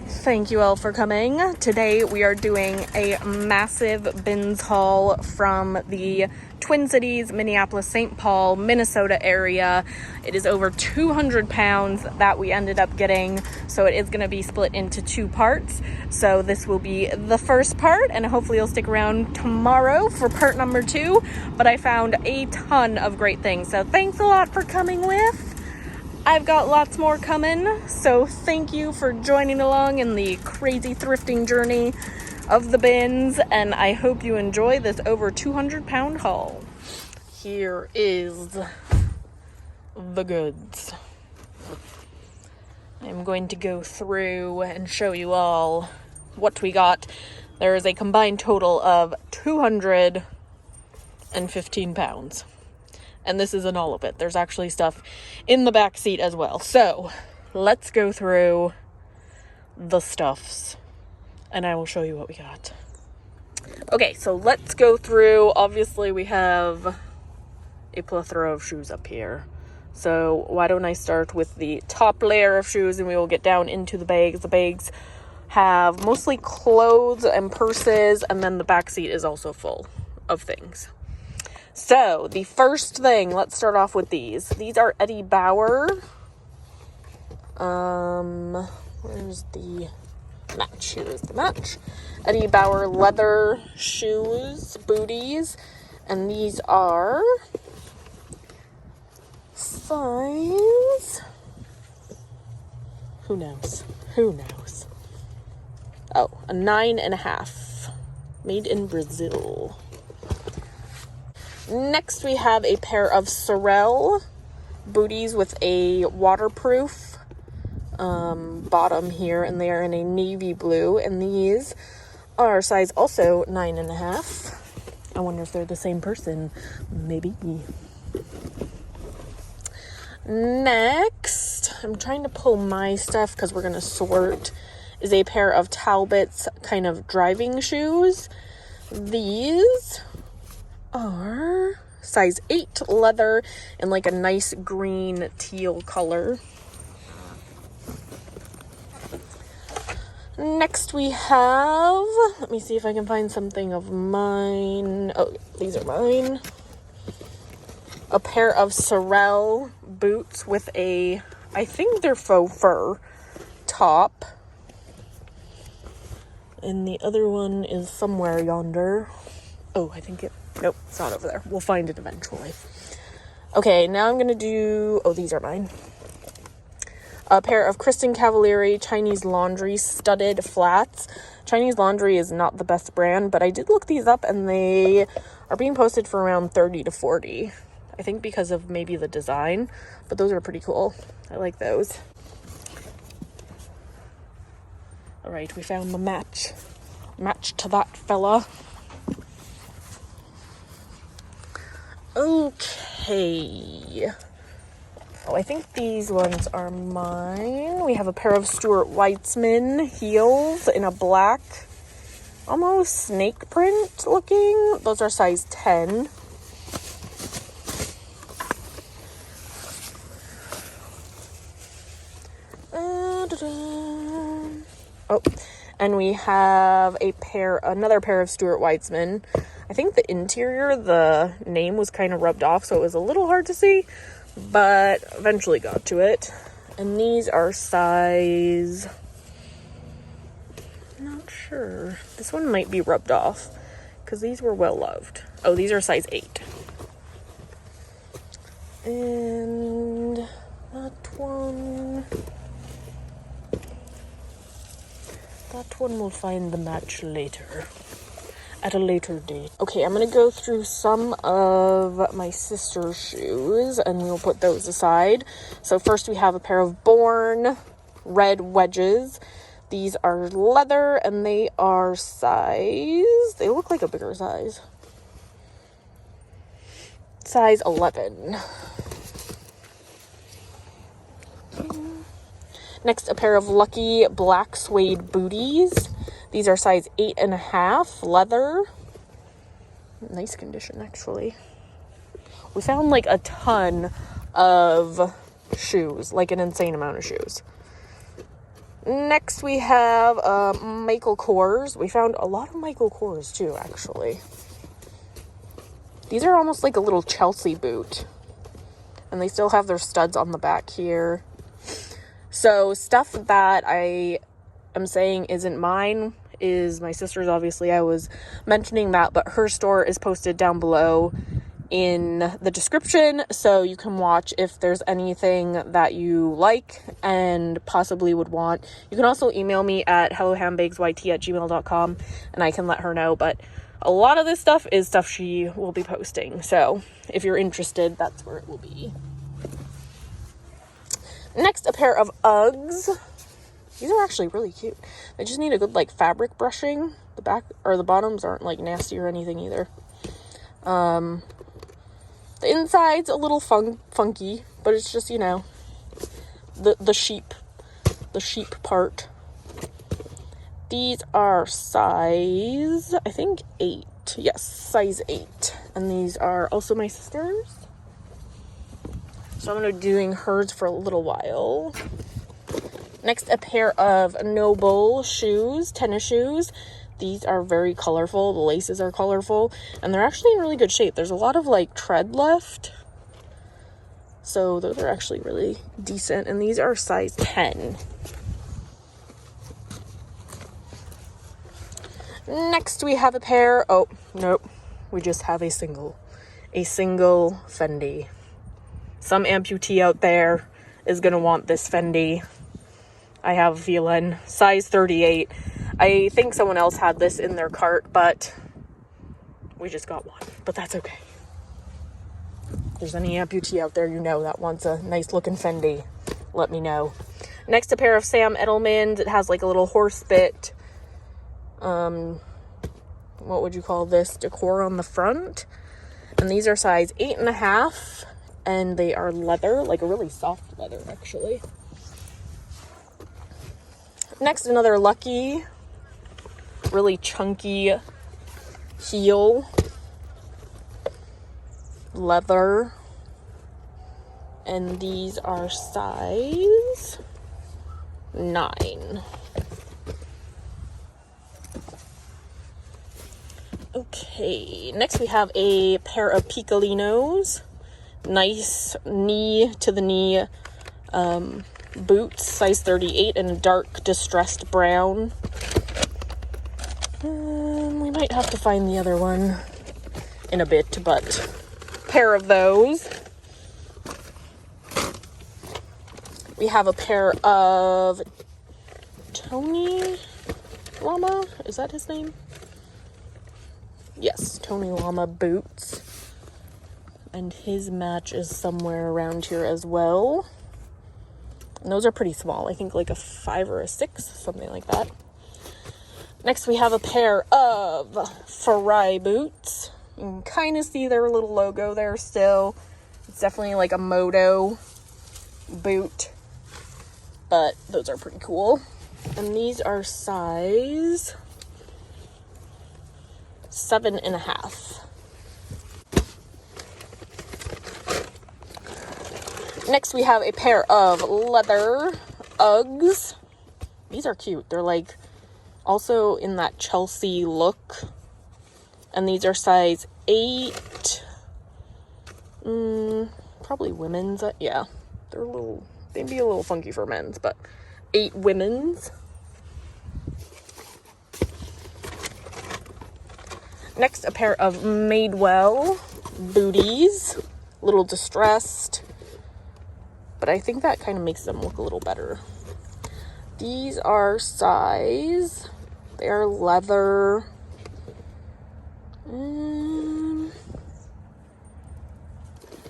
Thank you all for coming. Today we are doing a massive bins haul from the Twin Cities, Minneapolis, St. Paul, Minnesota area. It is over 200 pounds that we ended up getting, so it is going to be split into two parts. So this will be the first part, and hopefully you'll stick around tomorrow for part number 2. But I found a ton of great things, so thanks a lot for coming with. I've got lots more coming, so thank you for joining along in the crazy thrifting journey of the bins, and I hope you enjoy this over 200 pound haul. Here is the goods. I'm going to go through and show you all what we got. There is a combined total of 215 pounds. And this isn't all of it. There's actually stuff in the back seat as well. So let's go through the stuffs and I will show you what we got. Okay, so let's go through. Obviously we have a plethora of shoes up here. So why don't I start with the top layer of shoes and we will get down into the bags. The bags have mostly clothes and purses, and then the back seat is also full of things. So, the first thing, let's start off with these. These are Eddie Bauer. Where's the match? Here is the match. Eddie Bauer leather shoes, booties. And these are size... Who knows? Oh, a 9.5. Made in Brazil. Next, we have a pair of Sorel booties with a waterproof bottom here, and they are in a navy blue, and these are size also 9.5. I wonder if they're the same person. Maybe. Next, I'm trying to pull my stuff because we're going to sort, is a pair of Talbot's kind of driving shoes. These are size 8 leather in like a nice green teal color. Next we have, let me see if I can find something of mine. Oh, these are mine. A pair of Sorel boots with a, I think they're faux fur top. And the other one is somewhere yonder. Oh, I think nope, it's not over there. We'll find it eventually. Okay, now I'm going to do... Oh, these are mine. A pair of Kristen Cavalieri Chinese Laundry studded flats. Chinese Laundry is not the best brand, but I did look these up, and they are being posted for around 30 to 40. I think because of maybe the design, but those are pretty cool. I like those. All right, we found the match. Match to that fella. Okay. Oh, I think these ones are mine. We have a pair of Stuart Weitzman heels in a black, almost snake print looking. Those are size 10. Oh, and we have another pair of Stuart Weitzman. I think the interior, the name was kind of rubbed off, so it was a little hard to see, but eventually got to it. And these are size... I'm not sure. This one might be rubbed off, because these were well loved. Oh, these are size 8. And that one will find the match later. At a later date. Okay, I'm going to go through some of my sister's shoes and we'll put those aside. So first we have a pair of Born red wedges. These are leather and they are they look like a bigger size. Size 11. Next, a pair of Lucky black suede booties. These are size 8.5, leather. Nice condition, actually. We found like a ton of shoes, like an insane amount of shoes. Next we have Michael Kors. We found a lot of Michael Kors too, actually. These are almost like a little Chelsea boot. And they still have their studs on the back here. So stuff that I am saying isn't mine is my sister's, obviously. I was mentioning that, but her store is posted down below in the description, so you can watch if there's anything that you like and possibly would want. You can also email me at hellohandbagsyt@gmail.com and I can let her know, but a lot of this stuff is stuff she will be posting, so if you're interested, that's where it will be. Next, a pair of Uggs. These are actually really cute. They just need a good like fabric brushing. The back or the bottoms aren't like nasty or anything either. The inside's a little funky, but it's just, you know, the sheep part. These are size, I think 8. Yes, size 8. And these are also my sister's. So I'm going to be doing hers for a little while. Next, a pair of Noble shoes, tennis shoes. These are very colorful. The laces are colorful. And they're actually in really good shape. There's a lot of, like, tread left. So those are actually really decent. And these are size 10. Next, we have a pair. Oh, nope. We just have a single Fendi. Some amputee out there is going to want this Fendi. I have a feeling. Size 38. I think someone else had this in their cart, but we just got one. But that's okay. If there's any amputee out there you know that wants a nice looking Fendi, let me know. Next, a pair of Sam Edelman's. It has like a little horse bit. What would you call this? Decor on the front. And these are size 8.5. And they are leather, like a really soft leather, actually. Next, another Lucky, really chunky heel, leather, and these are size 9. Okay, next we have a pair of Picolinos. Nice knee to the knee boots, size 38, in a dark distressed brown. We might have to find the other one in a bit, but pair of those. We have a pair of Tony Lama, is that his name? Yes, Tony Lama boots. And his match is somewhere around here as well. And those are pretty small. I think like a 5 or a 6, something like that. Next, we have a pair of Ferrari boots. You can kind of see their little logo there still. It's definitely like a moto boot. But those are pretty cool. And these are size 7.5. Next, we have a pair of leather Uggs. These are cute. They're like also in that Chelsea look. And these are size 8. Probably women's. Yeah, they're a little, they'd be a little funky for men's, but 8 women's. Next, a pair of Madewell booties. A little distressed. But I think that kind of makes them look a little better. These are size. They are leather. I'm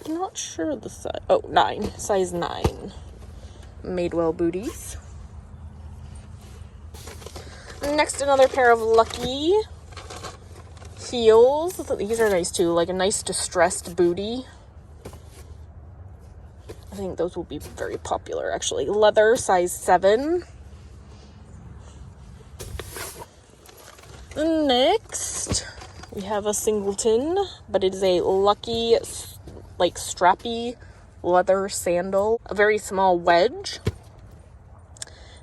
not sure the size. Oh, 9. Size 9. Madewell booties. Next, another pair of Lucky heels. These are nice too. Like a nice distressed booty. I think those will be very popular, actually. Leather, size 7. Next, we have a singleton, but it is a Lucky, like, strappy leather sandal. A very small wedge.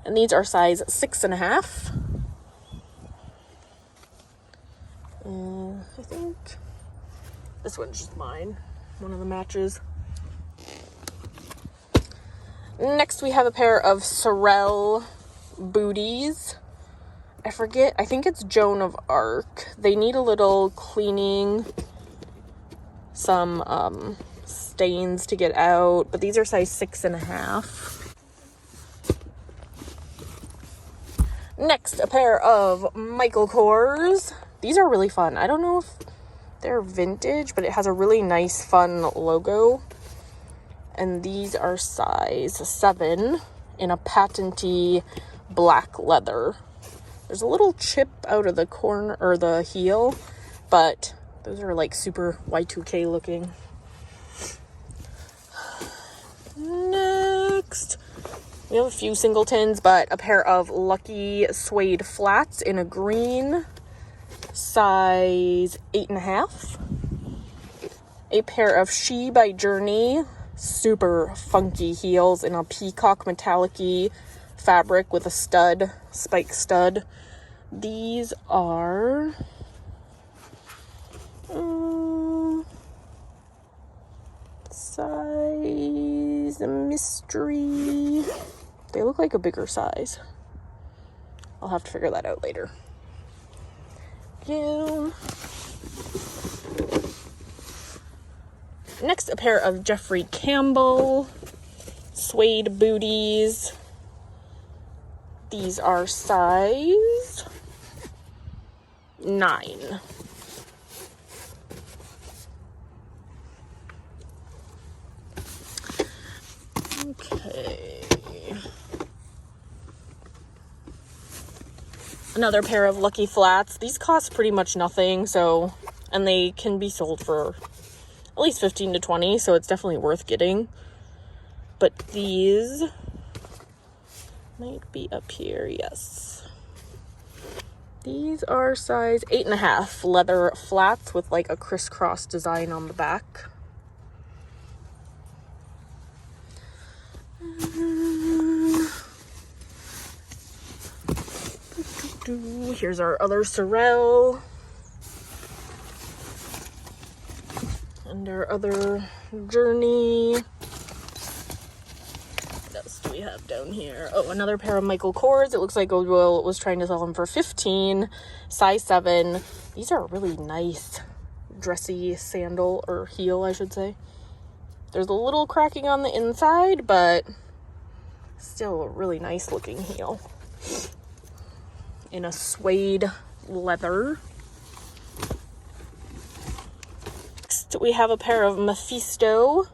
And these are size 6.5. I think this one's just mine. One of the matches. Next, we have a pair of Sorel booties. I forget, I think it's Joan of Arc. They need a little cleaning, some stains to get out, but these are size 6.5. Next, a pair of Michael Kors. These are really fun. I don't know if they're vintage, but it has a really nice, fun logo. And these are size 7 in a patenty black leather. There's a little chip out of the corner or the heel, but those are like super Y2K looking. Next, we have a few singletons, but a pair of Lucky suede flats in a green, size 8.5. A pair of She by Journey, super funky heels in a peacock metallic-y fabric with a stud, spike stud. These are size mystery. They look like a bigger size. I'll have to figure that out later. Yeah. Next, a pair of Jeffrey Campbell suede booties. These are size 9. Okay. Another pair of Lucky flats. These cost pretty much nothing, so, and they can be sold for at least 15 to 20, so it's definitely worth getting. But these might be up here, yes. These are size 8.5 leather flats with like a crisscross design on the back. Here's our other Sorel. And our other Journey. What else do we have down here? Oh, another pair of Michael Kors. It looks like Goodwill was trying to sell them for 15, size 7. These are really nice, dressy sandal, or heel, I should say. There's a little cracking on the inside, but still a really nice looking heel. In a suede leather. Next, we have a pair of Mephisto.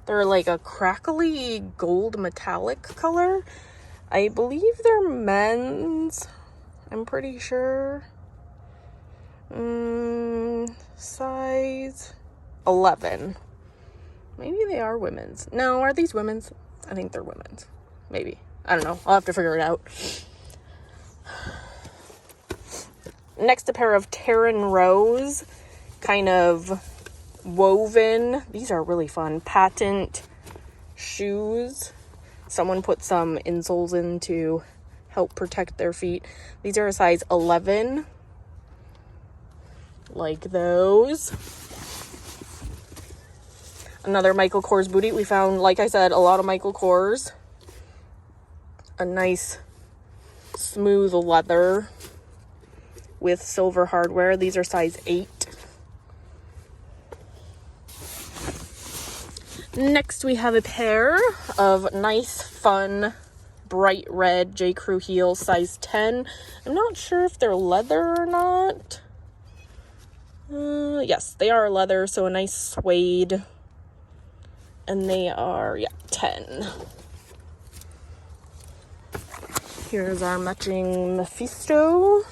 They're like a crackly gold metallic color. I believe they're men's. I'm pretty sure. Size 11. Maybe they are women's. No, are these women's? I think they're women's. Maybe. I don't know. I'll have to figure it out. Next, a pair of Terran Rose, kind of woven. These are really fun. Patent shoes. Someone put some insoles in to help protect their feet. These are a size 11. Like those. Another Michael Kors booty. We found, like I said, a lot of Michael Kors. A nice smooth leather with silver hardware. These are size 8. Next, we have a pair of nice, fun, bright red J. Crew heels, size 10. I'm not sure if they're leather or not. Yes, they are leather, so a nice suede. And they are, 10. Here's our matching Mephisto.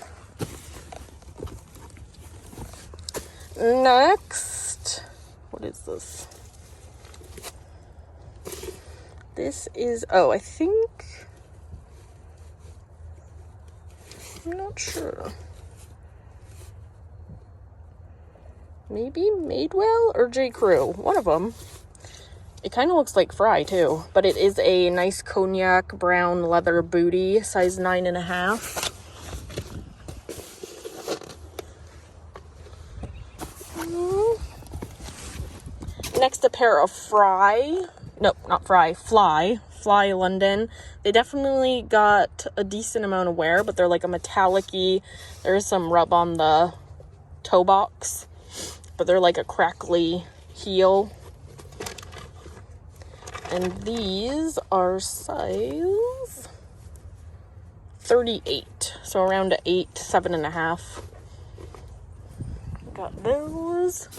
Next, what is this? This is, I think, I'm not sure. Maybe Madewell or J. Crew, one of them. It kind of looks like Fry too, but it is a nice cognac brown leather bootie, size 9.5. Next, a pair of Fly London. They definitely got a decent amount of wear, but they're like a metallic-y. There is some rub on the toe box, but they're like a crackly heel. And these are size 38, so around an 8, 7.5. Got those.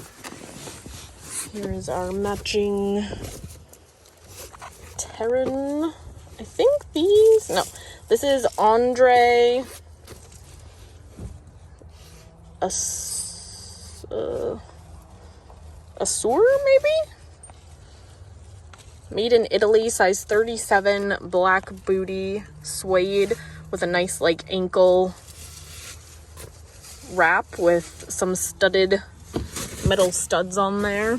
Here's our matching Terran. I think these, no, this is Andre Assur, maybe? Made in Italy, size 37, black booty, suede, with a nice like ankle wrap with some studded metal studs on there.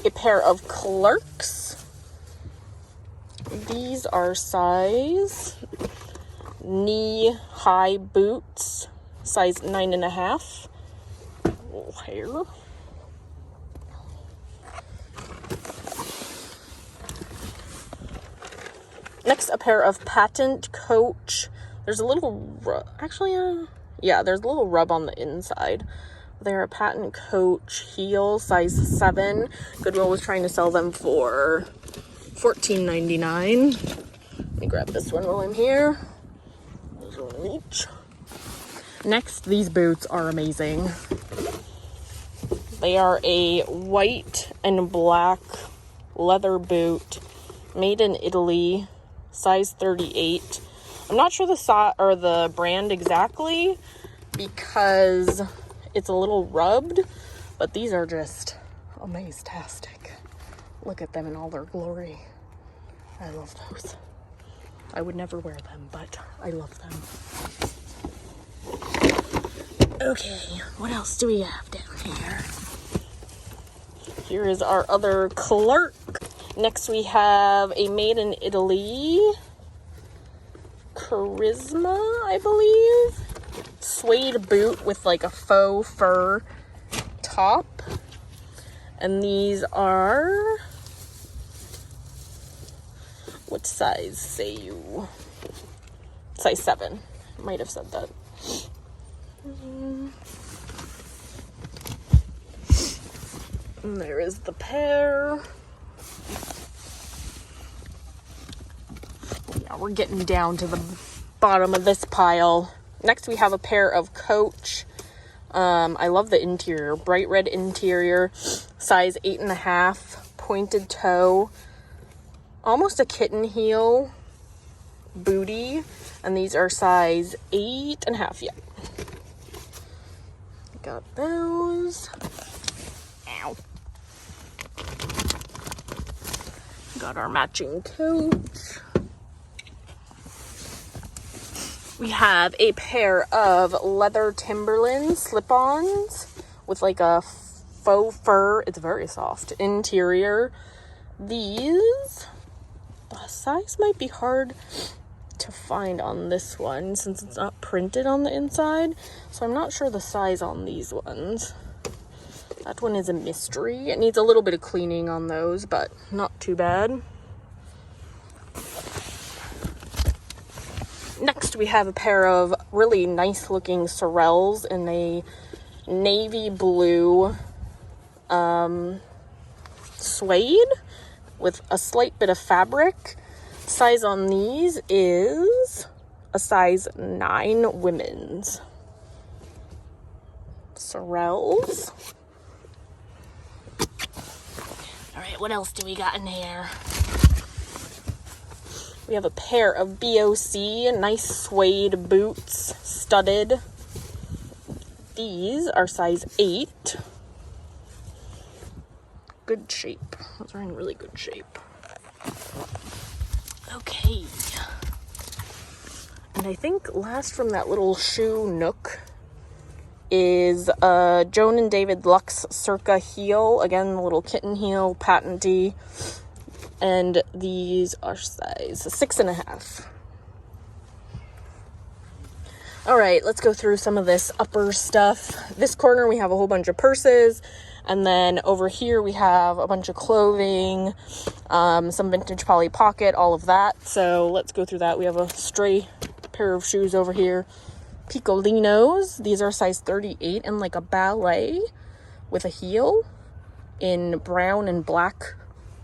A pair of Clarks. These are size knee-high boots, size 9.5. Little hair. Next, a pair of Patent Coach. There's a little there's a little rub on the inside. They're a Patent Coach heel, size 7. Goodwill was trying to sell them for $14.99. Let me grab this one while I'm here. There's one each. Next, these boots are amazing. They are a white and black leather boot, made in Italy, size 38. I'm not sure the brand exactly because it's a little rubbed, but these are just amaze-tastic. Look at them in all their glory. I love those. I would never wear them, but I love them. Okay, what else do we have down here? Here is our other Clark. Next we have a made in Italy Charisma, I believe. Suede boot with like a faux fur top. And these are, what size say you? Size 7. Might have said that. And there is the pair. Yeah, we're getting down to the bottom of this pile. Next, we have a pair of Coach. I love the interior. Bright red interior. Size 8.5. Pointed toe. Almost a kitten heel. Booty. And these are size 8.5. Yeah. Got those. Ow. Got our matching Coach. We have a pair of leather Timberland slip-ons with like a faux fur. It's very soft. Interior. These, the size might be hard to find on this one since it's not printed on the inside. So I'm not sure the size on these ones. That one is a mystery. It needs a little bit of cleaning on those, but not too bad. Next, we have a pair of really nice looking Sorels in a navy blue suede with a slight bit of fabric. Size on these is a size 9 women's. Sorels. All right, what else do we got in here? We have a pair of BOC, nice suede boots, studded. These are size 8. Good shape. Those are in really good shape. Okay. And I think last from that little shoe nook is a Joan and David Luxe Circa heel. Again, a little kitten heel, patenty. And these are size 6.5. All right, let's go through some of this upper stuff. This corner, we have a whole bunch of purses. And then over here, we have a bunch of clothing, some vintage Polly Pocket, all of that. So let's go through that. We have a stray pair of shoes over here. Piccolinos. These are size 38 and like a ballet with a heel in brown and black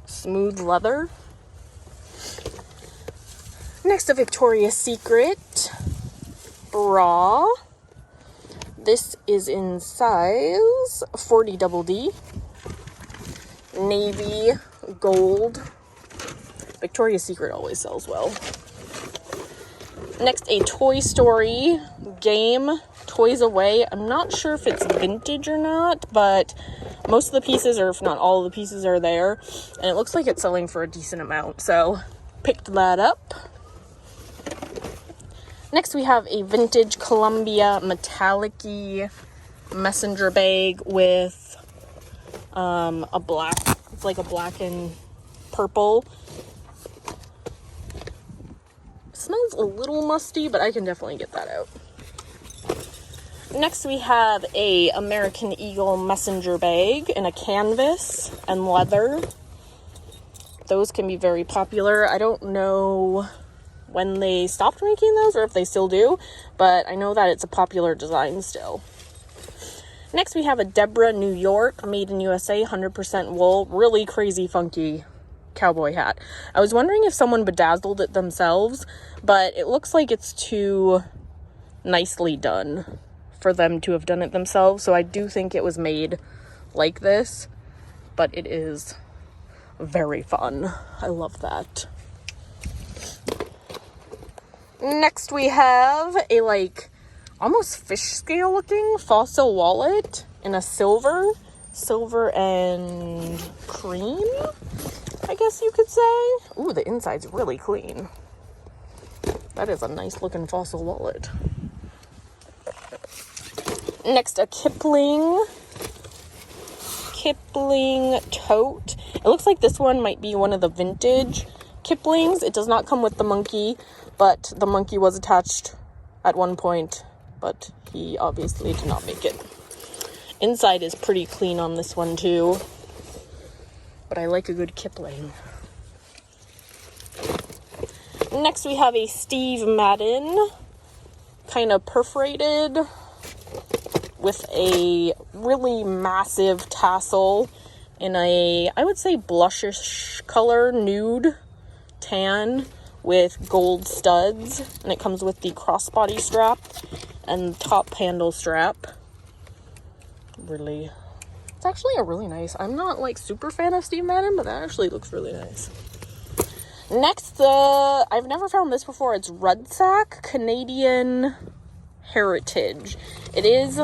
smooth leather. Next, a Victoria's Secret bra. This is in size 40 double D. Navy gold. Victoria's Secret always sells well. Next, a Toy Story game, Toys Away. I'm not sure if it's vintage or not, but most of the pieces, or if not all of the pieces, are there. And it looks like it's selling for a decent amount, so picked that up. Next, we have a vintage Columbia metallic-y messenger bag with a black, it's like a black and purple. It smells a little musty, but I can definitely get that out. Next, we have a American Eagle messenger bag in a canvas and leather. Those can be very popular. I don't know when they stopped making those or if they still do, but I know that it's a popular design still. Next, we have a Deborah New York made in USA 100% wool, really crazy funky cowboy hat. I was wondering if someone bedazzled it themselves, but it looks like it's too nicely done for them to have done it themselves, so I do think it was made like this, but it is very fun. I love that. Next, we have a like almost fish scale looking fossil wallet in a silver and cream, I guess you could say. Ooh, the inside's really clean. That is a nice looking fossil wallet. Next, a Kipling tote. It looks like this one might be one of the vintage Kiplings. It does not come with the monkey, but the monkey was attached at one point, but he obviously did not make it. Inside is pretty clean on this one too, but I like a good Kipling. Next, we have a Steve Madden, kind of perforated with a really massive tassel in a, I would say, blushish color, nude tan with gold studs, and it comes with the crossbody strap and top handle strap. Really, it's actually a really nice, I'm not like super fan of Steve Madden, but that actually looks really nice. Next, I've never found this before. It's Rudsack Canadian Heritage. It is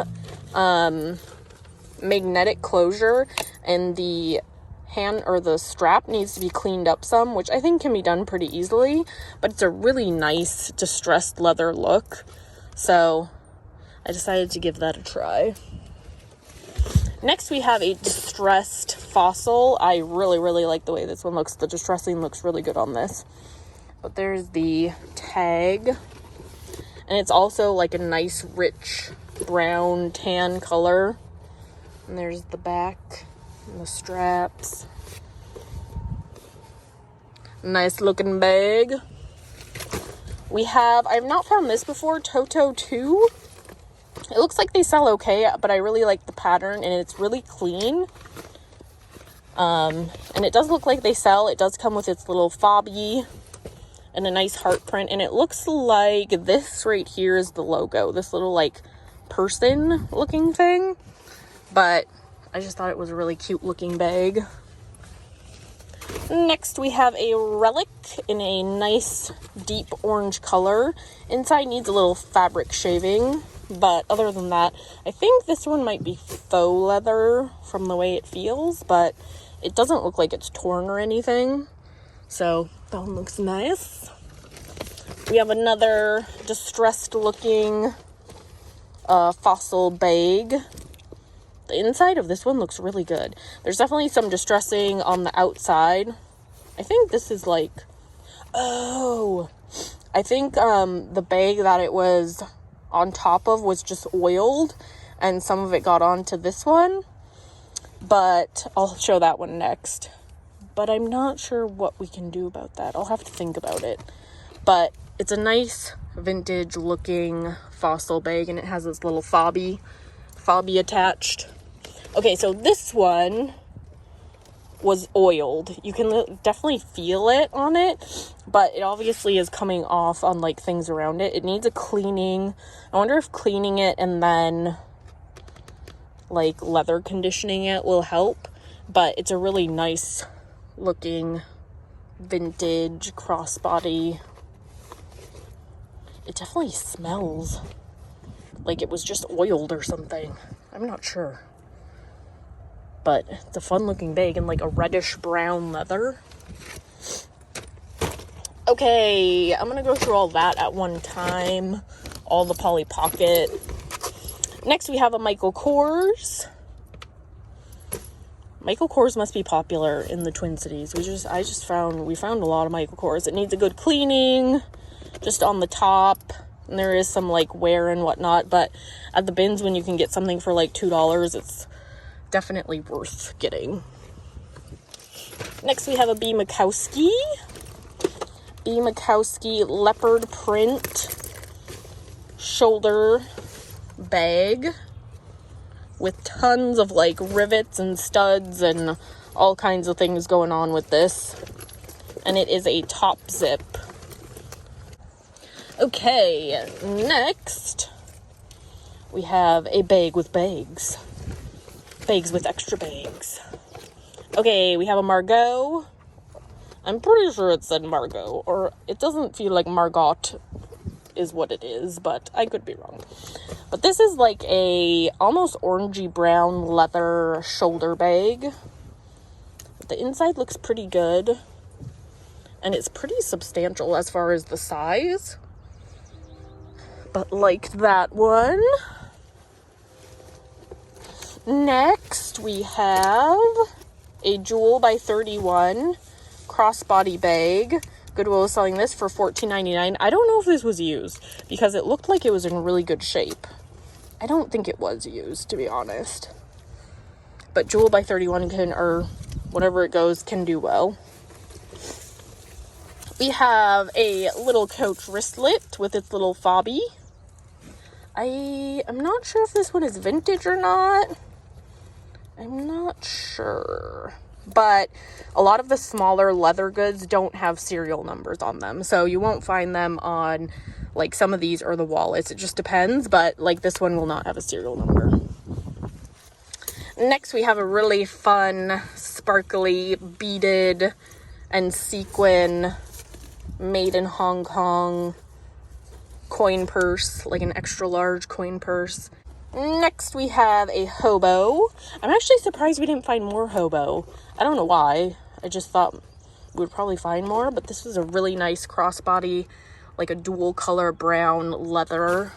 magnetic closure, and the hand or the strap needs to be cleaned up some, which I think can be done pretty easily, but it's a really nice distressed leather look, so I decided to give that a try. Next, we have a distressed fossil. I really like the way this one looks. The distressing looks really good on this. But there's the tag, and it's also like a nice rich brown tan color. And there's the back and the straps. Nice looking bag. We have, I've not found this before, Toto 2. It looks like they sell okay, but I really like the pattern, and it's really clean. And it does look like they sell. It does come with its little fobby and a nice heart print, and it looks like this right here is the logo, this little like person looking thing, but I just thought it was a really cute looking bag. Next, we have a relic in a nice deep orange color. Inside needs a little fabric shaving, but other than that, I think this one might be faux leather from the way it feels, but it doesn't look like it's torn or anything, so that one looks nice. We have another distressed looking fossil bag. The inside of this one looks really good. There's definitely some distressing on the outside. I think this is like, oh, I think the bag that it was on top of was just oiled, and some of it got onto this one. But I'll show that one next. But I'm not sure what we can do about that. I'll have to think about it. But it's a nice vintage looking fossil bag, and it has this little fobby attached. Okay, so this one was oiled. You can definitely feel it on it, but it obviously is coming off on like things around it. It needs a cleaning. I wonder if cleaning it and then like leather conditioning it will help. But it's a really nice looking vintage crossbody. It definitely smells like it was just oiled or something. I'm not sure. But it's a fun looking bag in like a reddish brown leather. Okay, I'm gonna go through all that at one time. All the Polly Pocket. Next we have a Michael Kors. Michael Kors must be popular in the Twin Cities. We found a lot of Michael Kors. It needs a good cleaning, just on the top. And there is some like wear and whatnot, but at the bins when you can get something for like $2, it's definitely worth getting. Next we have a B. Makowski leopard print shoulder bag with tons of like rivets and studs and all kinds of things going on with this. And it is a top zip. Okay, next we have a bag with bags. Bags with extra bags. Okay, we have a Margot. I'm pretty sure it said Margot, or it doesn't feel like Margot is what it is, but I could be wrong. But this is like a almost orangey brown leather shoulder bag. The inside looks pretty good, and it's pretty substantial as far as the size. But like that one. Next, we have a Jewel by 31 crossbody bag. Goodwill is selling this for $14.99. I don't know if this was used because it looked like it was in really good shape. I don't think it was used, to be honest. But Jewel by 31 can, or whatever it goes, can do well. We have a little Coach wristlet with its little fobby. I'm not sure if this one is vintage or not. I'm not sure. But a lot of the smaller leather goods don't have serial numbers on them. So you won't find them on like some of these or the wallets. It just depends. But like this one will not have a serial number. Next we have a really fun, sparkly, beaded and sequin made in Hong Kong coin purse, like an extra large coin purse. Next we have a hobo. I'm actually surprised we didn't find more hobo. I don't know why. I just thought we would probably find more, but this is a really nice crossbody, like a dual color brown leather.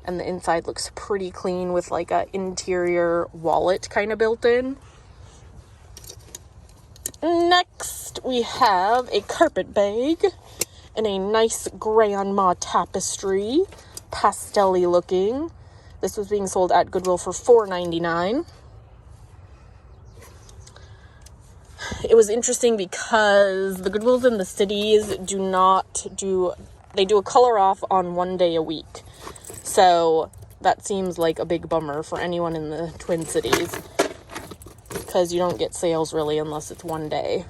And the inside looks pretty clean with like a interior wallet kind of built in. Next we have a carpet bag in a nice grandma tapestry, pastel-y looking. This was being sold at Goodwill for $4.99. It was interesting because the Goodwills in the cities they do a color off on one day a week. So that seems like a big bummer for anyone in the Twin Cities, because you don't get sales really unless it's one day.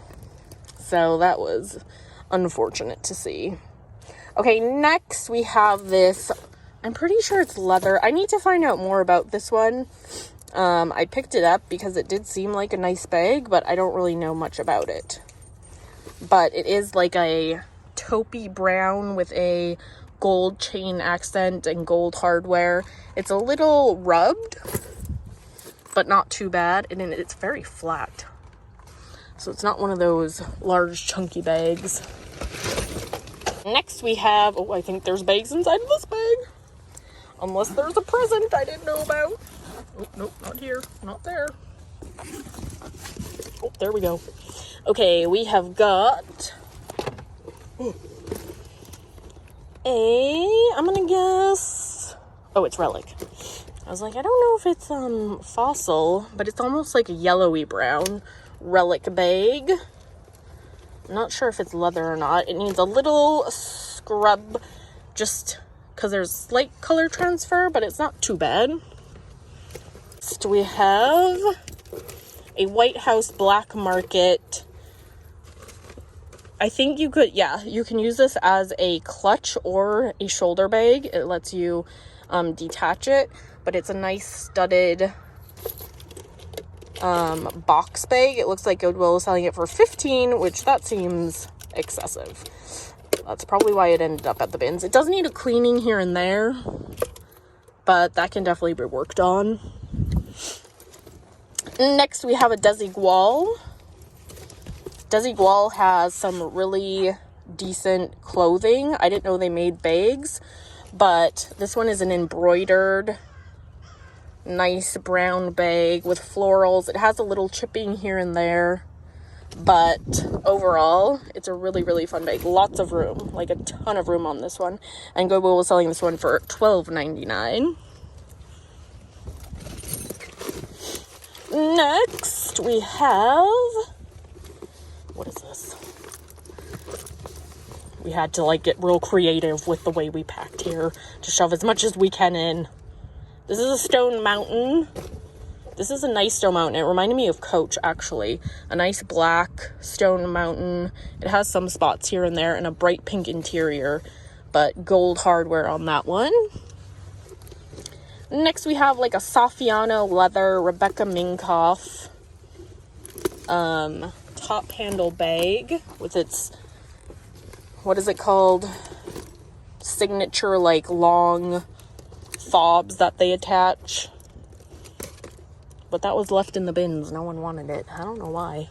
So that was unfortunate to see. Okay, next we have this. I'm pretty sure it's leather. I need to find out more about this one. I picked it up because it did seem like a nice bag, but I don't really know much about it. But it is like a taupey brown with a gold chain accent and gold hardware. It's a little rubbed, but not too bad. And it's very flat. So it's not one of those large chunky bags. Next we have, I think there's bags inside of this bag. Unless there's a present I didn't know about. Oh, nope, not here, not there. Oh, there we go. Okay, we have got I'm gonna guess, oh, it's relic. I was like, I don't know if it's fossil, but it's almost like a yellowy brown relic bag. I'm not sure if it's leather or not. It needs a little scrub just because there's slight color transfer, but it's not too bad. Next we have a White House Black Market. I think you could, yeah, you can use this as a clutch or a shoulder bag. It lets you detach it, but it's a nice studded box bag. It looks like Goodwill is selling it for $15, which that seems excessive. That's probably why it ended up at the bins. It does need a cleaning here and there, but that can definitely be worked on. Next, we have a Desigual. Desigual has some really decent clothing. I didn't know they made bags, but this one is an embroidered, nice brown bag with florals. It has a little chipping here and there, but overall, it's a really, really fun bag. Lots of room, like a ton of room on this one. And Goodwill was selling this one for $12.99. Next, we have, what is this? We had to like get real creative with the way we packed here to shove as much as we can in. This is a stone mountain. This is a nice stone mountain. It reminded me of Coach, actually. A nice black stone mountain. It has some spots here and there and a bright pink interior, but gold hardware on that one. Next, we have like a Saffiano leather Rebecca Minkoff top handle bag with its, what is it called? Signature like long fobs that they attach. But that was left in the bins. No one wanted it. I don't know why.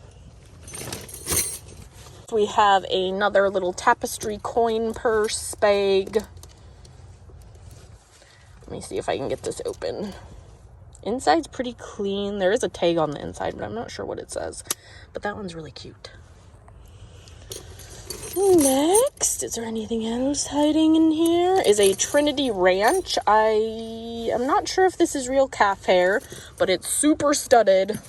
We have another little tapestry coin purse bag. Let me see if I can get this open. Inside's pretty clean. There is a tag on the inside, but I'm not sure what it says. But that one's really cute. Next, is there anything else hiding in here? Is a Trinity Ranch. I am not sure if this is real calf hair, but it's super studded up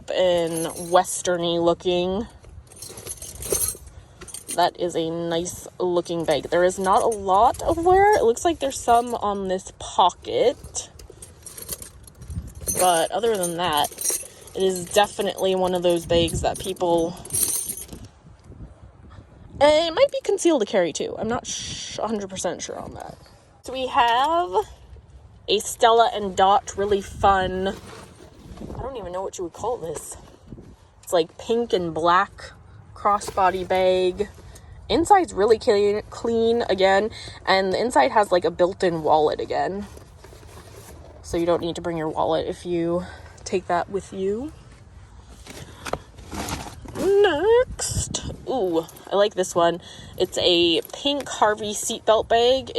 and westerny looking. That is a nice looking bag. There is not a lot of wear. It looks like there's some on this pocket. But other than that, it is definitely one of those bags that people... And it might be concealed to carry too. I'm not 100% sure on that. So we have a Stella and Dot really fun... I don't even know what you would call this. It's like pink and black crossbody bag. Inside's really clean again, and the inside has like a built-in wallet again, so you don't need to bring your wallet if you take that with you. Next, ooh, I like this one. It's a pink Harvey seatbelt bag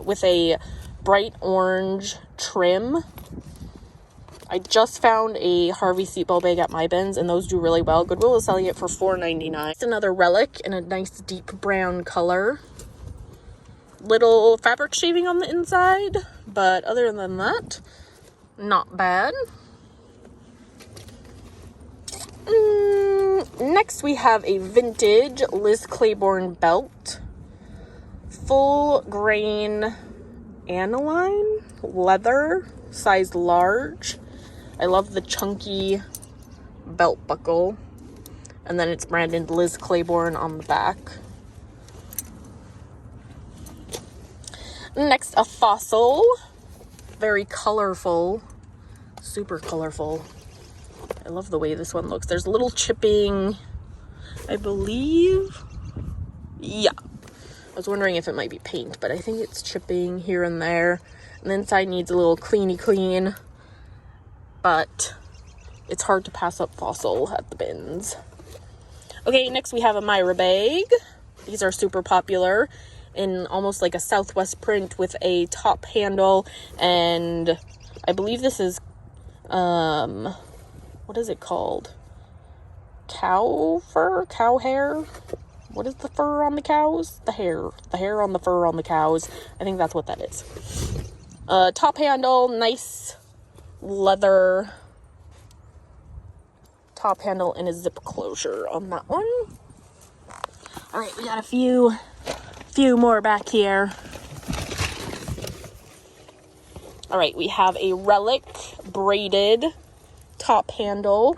with a bright orange trim. I just found a Harvey seatbelt bag at my bins, and those do really well. Goodwill is selling it for $4.99. It's another relic in a nice deep brown color. Little fabric shaving on the inside, but other than that, not bad. Next, we have a vintage Liz Claiborne belt. Full grain aniline leather, size large. I love the chunky belt buckle. And then it's branded Liz Claiborne on the back. Next, a Fossil. Very colorful. Super colorful. I love the way this one looks. There's a little chipping, I believe. Yeah. I was wondering if it might be paint, but I think it's chipping here and there. And the inside needs a little clean. But it's hard to pass up Fossil at the bins. Okay, next we have a Myra bag. These are super popular. in almost like a Southwest print with a top handle, and I believe this is, what is it called? Cow fur? Cow hair? What is the fur on the cows? The hair on the fur on the cows. I think that's what that is. Top handle, nice leather top handle and a zip closure on that one. All right, we got a few more back here. All right, we have a Relic braided top handle,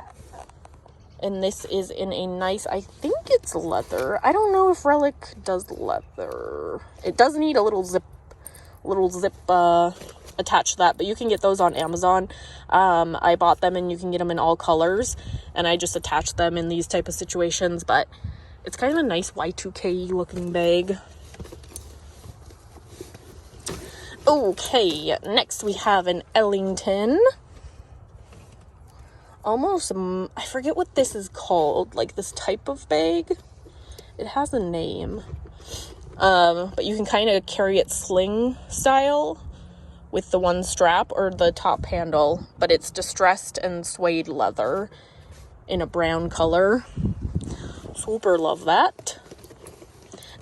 and this is in a nice, I think it's leather. I don't know if Relic does leather. It does need a little zip attached to that, but you can get those on Amazon. I bought them, and you can get them in all colors, and I just attached them in these type of situations, but it's kind of a nice Y2K looking bag. Okay, next we have an Ellington. Almost, I forget what this is called, like this type of bag. It has a name. But you can kind of carry it sling style with the one strap or the top handle, but it's distressed and suede leather in a brown color. Super love that.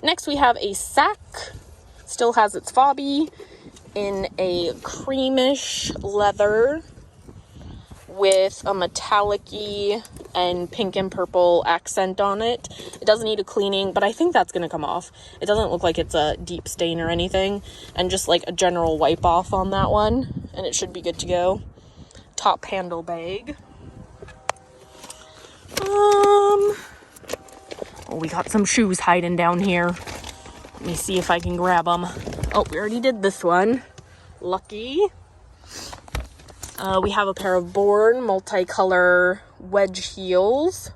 Next we have a sack. Still has its fobby in a creamish leather with a metallic-y and pink and purple accent on it. It doesn't need a cleaning, but I think that's going to come off. It doesn't look like it's a deep stain or anything, and just like a general wipe off on that one, and it should be good to go. Top handle bag. We got some shoes hiding down here. Let me see if I can grab them. Oh, we already did this one. Lucky. We have a pair of Born multicolor wedge heels,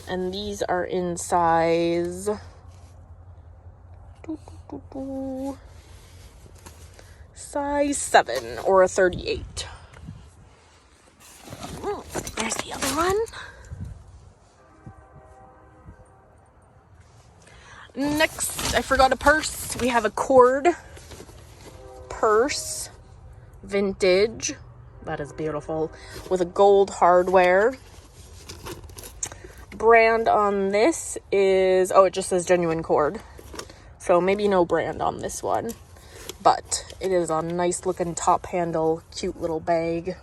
and these are in size size 7 or a 38. There's the other one. Next, I forgot a purse. We have a cord purse, vintage. That is beautiful, with a gold hardware. Brand on this is, oh, it just says genuine cord, so maybe no brand on this one, but it is a nice looking top handle, cute little bag.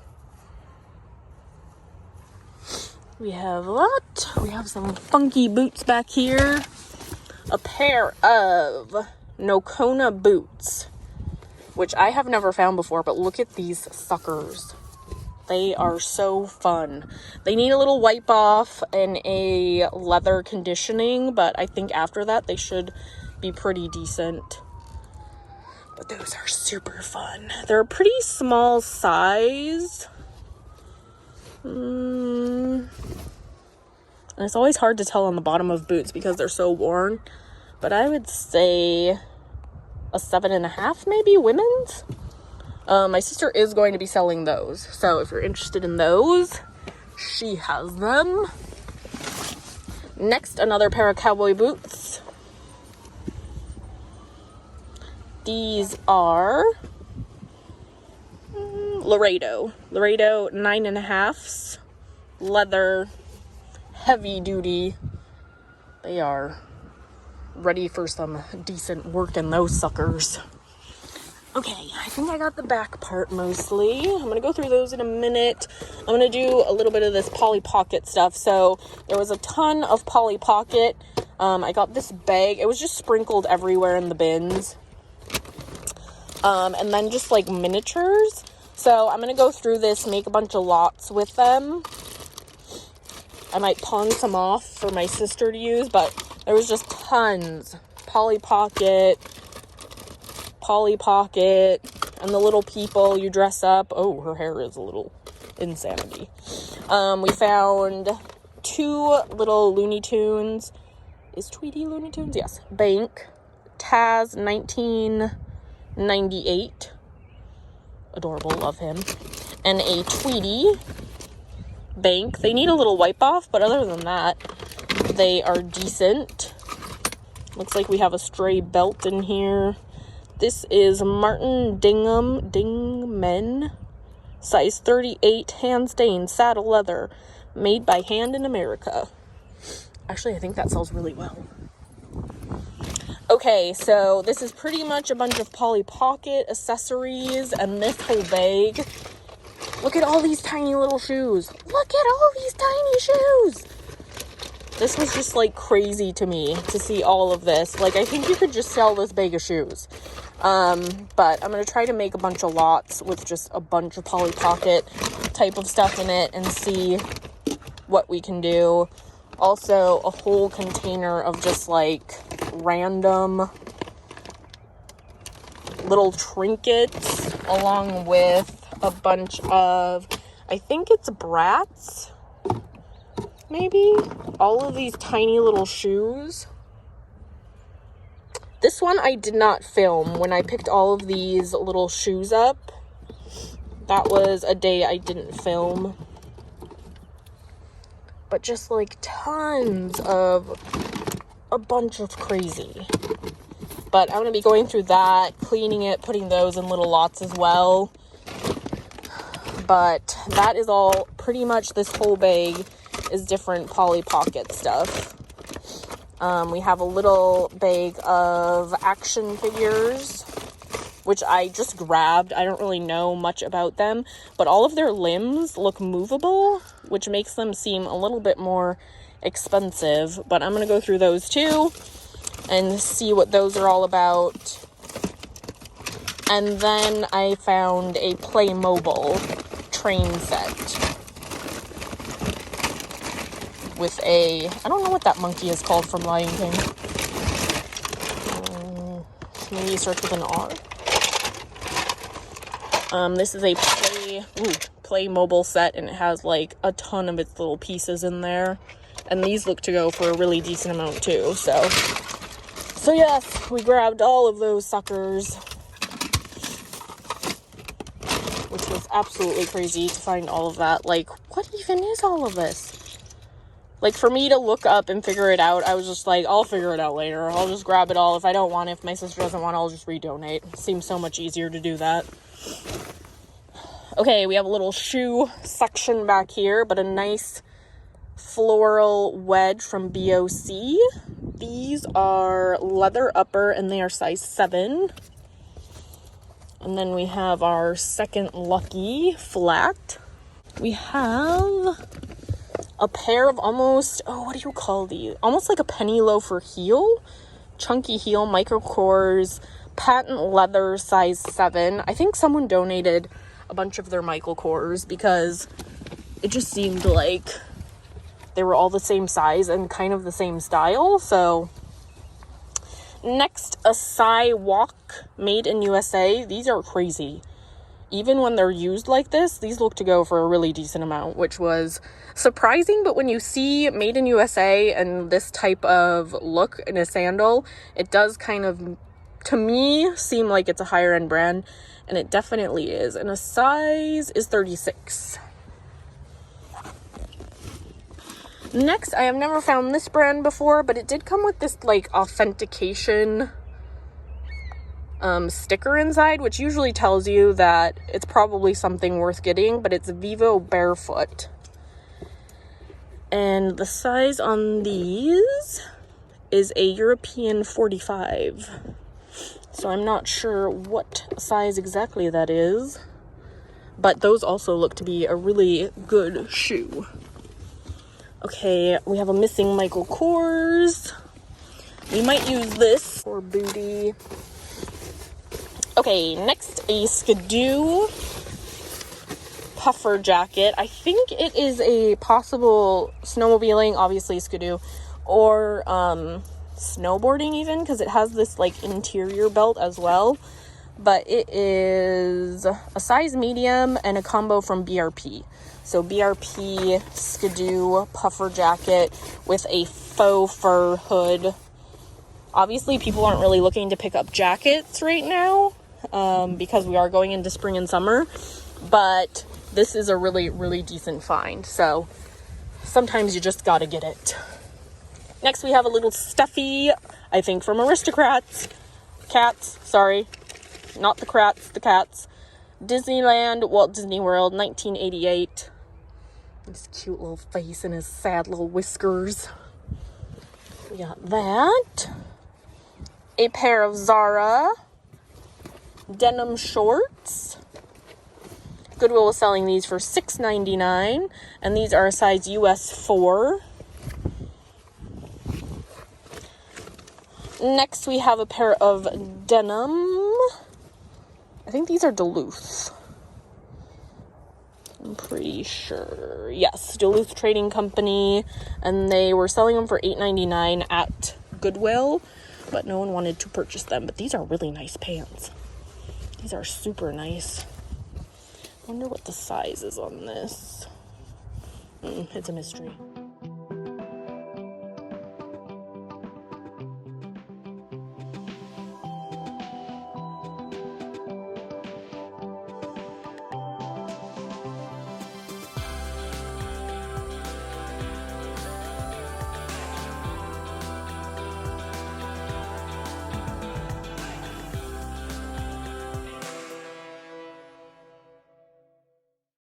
We have that. We have some funky boots back here. A pair of Nocona boots, which I have never found before, but look at these suckers. They are so fun. They need a little wipe off and a leather conditioning, but I think after that they should be pretty decent. But those are super fun. They're a pretty small size. And it's always hard to tell on the bottom of boots because they're so worn, but I would say a 7.5 maybe, women's. My sister is going to be selling those, so if you're interested in those, she has them. Next, another pair of cowboy boots. These are Laredo 9.5s, leather, heavy duty. They are ready for some decent work in those suckers. Okay, I think I got the back part mostly. I'm going to go through those in a minute. I'm going to do a little bit of this Polly Pocket stuff. So there was a ton of Polly Pocket. I got this bag. It was just sprinkled everywhere in the bins. And then just like miniatures. So I'm going to go through this, make a bunch of lots with them. I might pawn some off for my sister to use, but there was just tons. Polly Pocket, and the little people you dress up. Oh, her hair is a little insanity. We found 2 little Looney Tunes. Is Tweety Looney Tunes? Yes. Bank. Taz 1998. Adorable, love him. And a Tweety Bank. They need a little wipe off, but other than that, they are decent. Looks like we have a stray belt in here. This is Martin Dingman, size 38, hand stained saddle leather, made by hand in America. Actually, I think that sells really well. Okay, so this is pretty much a bunch of Polly Pocket accessories and this whole bag. Look at all these tiny little shoes. Look at all these tiny shoes. This was just like crazy to me to see all of this. Like, I think you could just sell this bag of shoes. But I'm going to try to make a bunch of lots with just a bunch of Polly Pocket type of stuff in it and see what we can do. Also, a whole container of just like random little trinkets along with a bunch of, I think it's brats, maybe? All of these tiny little shoes. This one I did not film when I picked all of these little shoes up. That was a day I didn't film. But just like tons of a bunch of crazy. But I'm going to be going through that, cleaning it, putting those in little lots as well. But that is all, pretty much this whole bag is different Polly Pocket stuff. We have a little bag of action figures, which I just grabbed. I don't really know much about them, but all of their limbs look movable, which makes them seem a little bit more expensive. But I'm going to go through those too and see what those are all about. And then I found a Playmobil train set with a, I don't know what that monkey is called from Lion King. Maybe starts with an R. This is a Playmobil set, and it has like a ton of its little pieces in there. And these look to go for a really decent amount too. So yes, we grabbed all of those suckers, which was absolutely crazy to find all of that. Like, what even is all of this? Like, for me to look up and figure it out, I was just like, I'll figure it out later. I'll just grab it all. If I don't want it, if my sister doesn't want it, I'll just redonate. It seems so much easier to do that. Okay, we have a little shoe section back here, but a nice floral wedge from BOC. These are leather upper, and they are size 7. And then we have our second lucky flat. We have a pair of almost, what do you call these? Almost like a penny loafer heel. Chunky heel, micro cores, patent leather, size 7. I think someone donated a bunch of their Michael Kors because it just seemed like they were all the same size and kind of the same style. So next, a Sidewalk made in USA. These are crazy. Even when they're used like this, these look to go for a really decent amount, which was surprising. But when you see made in USA and this type of look in a sandal, it does kind of, to me, seem like it's a higher end brand, and it definitely is. And a size is 36. Next, I have never found this brand before, but it did come with this like authentication sticker inside, which usually tells you that it's probably something worth getting, but it's Vivo Barefoot. And the size on these is a European 45. So I'm not sure what size exactly that is, but those also look to be a really good shoe. Okay, we have a missing Michael Kors. We might use this for booty. Okay, next, a Skidoo puffer jacket. I think it is a possible snowmobiling, obviously Skidoo, or snowboarding even, because it has this like interior belt as well. But it is a size medium and a combo from BRP. So BRP Skidoo puffer jacket with a faux fur hood. Obviously, people aren't really looking to pick up jackets right now because we are going into spring and summer. But this is a really, really decent find. So sometimes you just gotta get it. Next, we have a little stuffy, I think from Aristocrats. Cats, sorry. Not the Kratts, the cats. Disneyland, Walt Disney World, 1988. His cute little face and his sad little whiskers. We got that. A pair of Zara denim shorts. Goodwill was selling these for $6.99, and these are a size US 4. Next, we have a pair of denim. I think these are Duluth. I'm pretty sure. Yes, Duluth Trading Company, and they were selling them for $8.99 at Goodwill, but no one wanted to purchase them. But these are really nice pants. These are super nice. I wonder what the size is on this. It's a mystery.